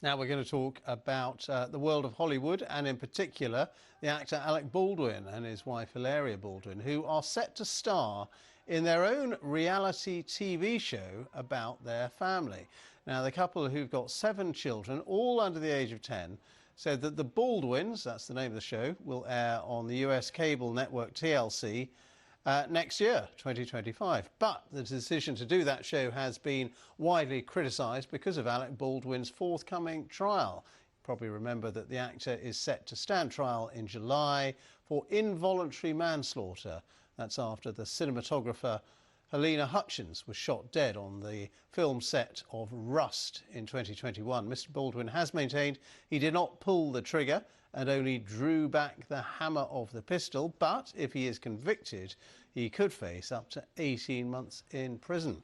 Now we're going to talk about the world of Hollywood and in particular the actor Alec Baldwin and his wife Hilaria Baldwin, who are set to star in their own reality TV show about their family. Now the couple, who've got 7 children, all under the age of 10, said that The Baldwins, that's the name of the show, will air on the US cable network TLC next year, 2025. But the decision to do that show has been widely criticised because of Alec Baldwin's forthcoming trial. You probably remember that the actor is set to stand trial in July for involuntary manslaughter. That's after the cinematographer Helena Hutchins was shot dead on the film set of Rust in 2021. Mr. Baldwin has maintained he did not pull the trigger and only drew back the hammer of the pistol, but if he is convicted, he could face up to 18 months in prison.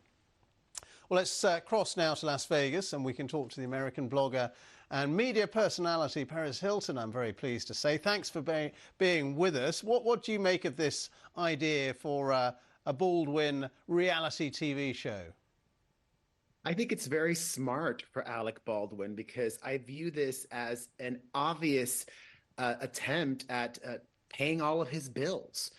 Well, let's cross now to Las Vegas and we can talk to the American blogger and media personality Perez Hilton, I'm very pleased to say. Thanks for being with us. What do you make of this idea for a Baldwin reality TV show? I think it's very smart for Alec Baldwin because I view this as an obvious attempt at paying all of his bills.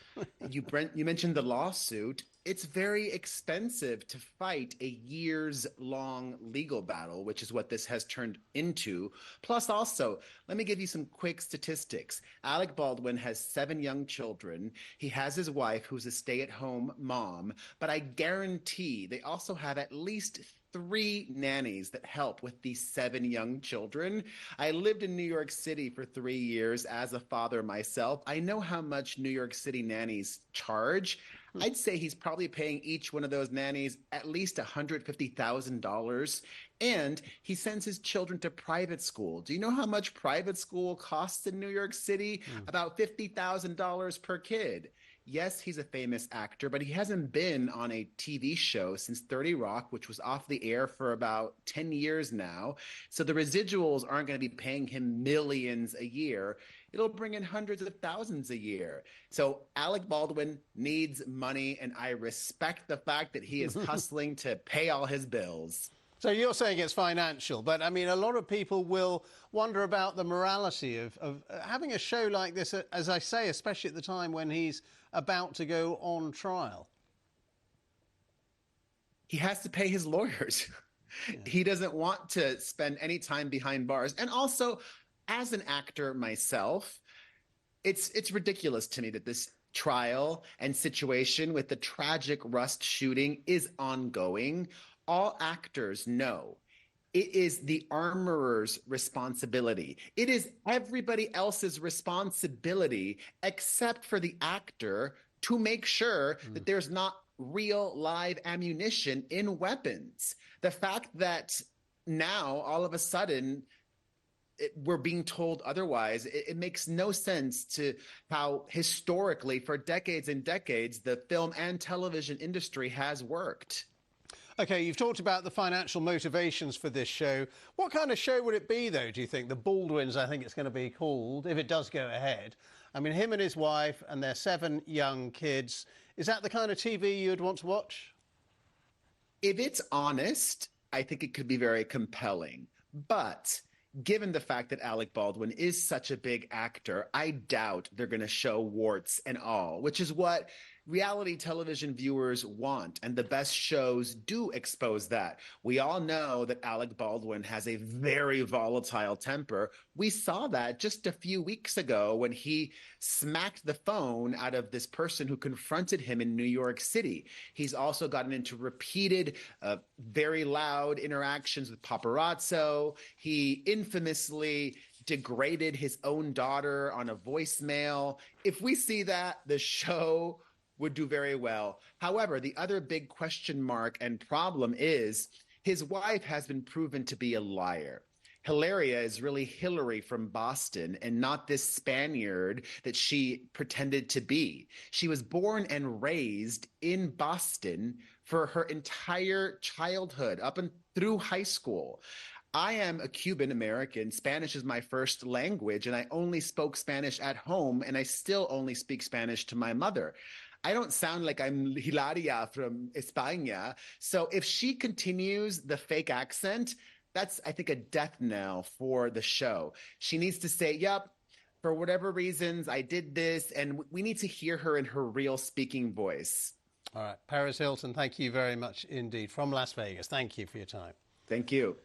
You mentioned the lawsuit. It's very expensive to fight a years-long legal battle, which is what this has turned into. Plus, also, let me give you some quick statistics. Alec Baldwin has 7 young children. He has his wife, who's a stay-at-home mom. But I guarantee they also have at least 3 nannies that help with these 7 young children. I lived in New York City for 3 years as a father myself. I know how much New York City nannies charge. I'd say he's probably paying each one of those nannies at least $150,000. And he sends his children to private school. Do you know how much private school costs in New York City? About $50,000 per kid. Yes, he's a famous actor, but he hasn't been on a TV show since 30 Rock, which was off the air for about 10 years now. So the residuals aren't going to be paying him millions a year. It'll bring in hundreds of thousands a year. So Alec Baldwin needs money, and I respect the fact that he is hustling to pay all his bills. So you're saying it's financial, but I mean, a lot of people will wonder about the morality of having a show like this, as I say, especially at the time when he's about to go on trial. He has to pay his lawyers. Yeah. He doesn't want to spend any time behind bars. And also, as an actor myself, it's ridiculous to me that this trial and situation with the tragic Rust shooting is ongoing. All actors know it is the armorer's responsibility. It is everybody else's responsibility except for the actor to make sure that there's not real live ammunition in weapons. The fact that now all of a sudden we're being told otherwise, it makes no sense to how historically for decades and decades the film and television industry has worked. OK, you've talked about the financial motivations for this show. What kind of show would it be, though, do you think? The Baldwins, I think it's going to be called, if it does go ahead. I mean, him and his wife and their 7 young kids. Is that the kind of TV you'd want to watch? If it's honest, I think it could be very compelling. But given the fact that Alec Baldwin is such a big actor, I doubt they're going to show warts and all, which is what reality television viewers want, and the best shows do expose that. We all know that Alec Baldwin has a very volatile temper. We saw that just a few weeks ago when he smacked the phone out of this person who confronted him in New York City. He's also gotten into repeated, very loud interactions with paparazzo. He infamously degraded his own daughter on a voicemail. If we see that, the show would do very well. However, the other big question mark and problem is his wife has been proven to be a liar. Hilaria is really Hillary from Boston and not this Spaniard that she pretended to be. She was born and raised in Boston for her entire childhood, up and through high school. I am a Cuban American. Spanish is my first language, and I only spoke Spanish at home, and I still only speak Spanish to my mother. I don't sound like I'm Hilaria from España. So if she continues the fake accent, that's, I think, a death knell for the show. She needs to say, yep, for whatever reasons, I did this, and we need to hear her in her real speaking voice. All right. Perez Hilton, thank you very much indeed from Las Vegas. Thank you for your time. Thank you.